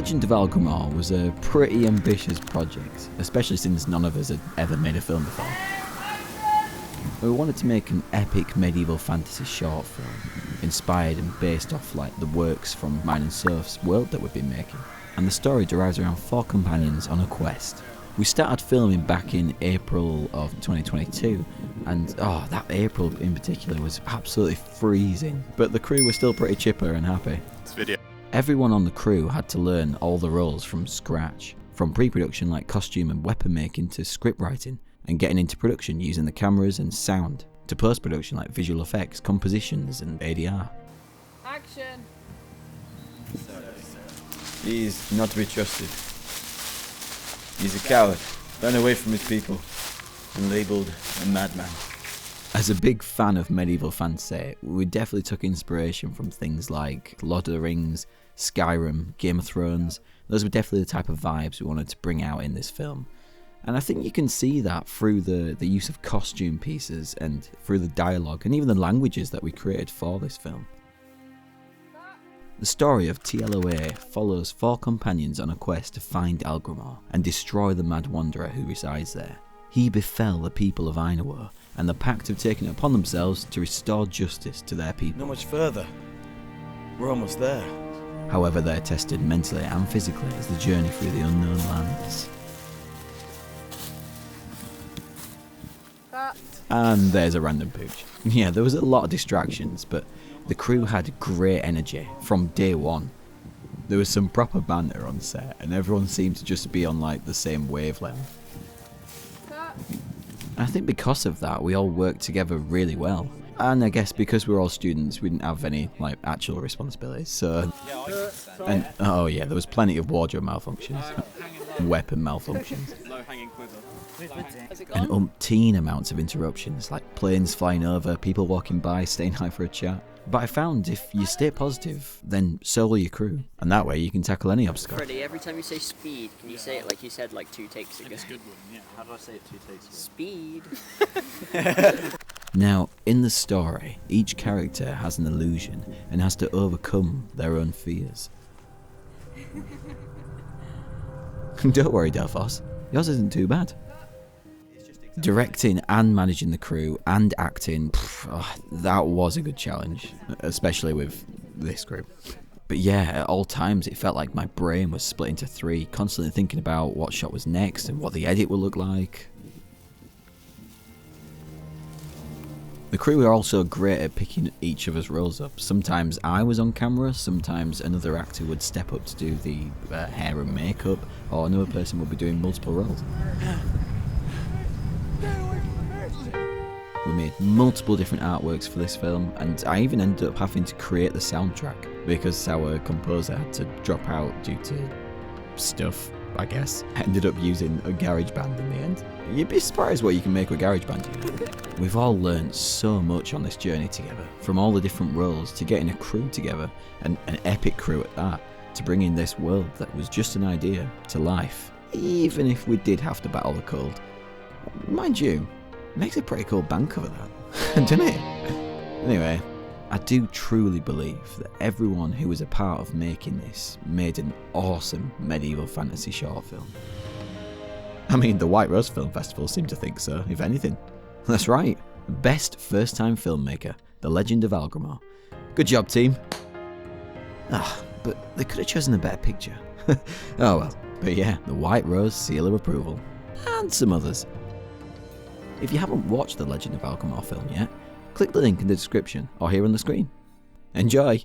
Legend of Algramar was a pretty ambitious project, especially since none of us had ever made a film before. We wanted to make an epic medieval fantasy short film, inspired and based off like the works from mine and Soph's world that we've been making. And the story derives around 4 companions on a quest. We started filming back in April of 2022, and that April in particular was absolutely freezing, but the crew were still pretty chipper and happy. This video. Everyone on the crew had to learn all the roles from scratch, from pre-production like costume and weapon making to script writing, and getting into production using the cameras and sound, to post-production like visual effects, compositions and ADR. Action! He's not to be trusted. He's a coward, ran away from his people, and labelled a madman. As a big fan of medieval fantasy, we definitely took inspiration from things like Lord of the Rings, Skyrim, Game of Thrones. Those were definitely the type of vibes we wanted to bring out in this film. And I think you can see that through the use of costume pieces and through the dialogue and even the languages that we created for this film. The story of TLOA follows 4 companions on a quest to find Algramar and destroy the Mad Wanderer who resides there. He befell the people of Ainawar, and the Pact have taken it upon themselves to restore justice to their people. Not much further. We're almost there. However, they're tested mentally and physically as they journey through the unknown lands. And there's a random pooch. Yeah, there was a lot of distractions, but the crew had great energy from day one. There was some proper banter on set, and everyone seemed to just be on like the same wavelength. And I think because of that, we all worked together really well. And I guess because we're all students, we didn't have any like actual responsibilities. So, and oh yeah, there was plenty of wardrobe malfunctions, weapon malfunctions, and umpteen amounts of interruptions, like planes flying over, people walking by, staying high for a chat. But I found if you stay positive, then so will your crew, and that way you can tackle any obstacle. Freddie, every time you say speed, can you say it like you said like 2 takes ago? That's a good one, yeah. How do I say it 2 takes ago? Speed. Now, in the story, each character has an illusion and has to overcome their own fears. Don't worry, Delphos, yours isn't too bad. Directing and managing the crew and acting, that was a good challenge, especially with this group. But yeah, at all times it felt like my brain was split into 3, constantly thinking about what shot was next and what the edit would look like. The crew were also great at picking each of us roles up. Sometimes I was on camera, sometimes another actor would step up to do the hair and makeup, or another person would be doing multiple roles. We made multiple different artworks for this film, and I even ended up having to create the soundtrack because our composer had to drop out due to stuff, I guess. I ended up using a GarageBand in the end. You'd be surprised what you can make with GarageBand. We've all learned so much on this journey together, from all the different roles to getting a crew together, and an epic crew at that, to bringing this world that was just an idea to life, even if we did have to battle the cold. Mind you, makes a pretty cool band cover that, doesn't it? Anyway, I do truly believe that everyone who was a part of making this made an awesome medieval fantasy short film. I mean, the White Rose Film Festival seemed to think so, if anything. That's right, Best First Time Filmmaker, The Legend of Algramar. Good job, team. But they could have chosen a better picture. Oh well, but yeah, the White Rose Seal of Approval. And some others. If you haven't watched the Legend of Algramar film yet, click the link in the description or here on the screen. Enjoy!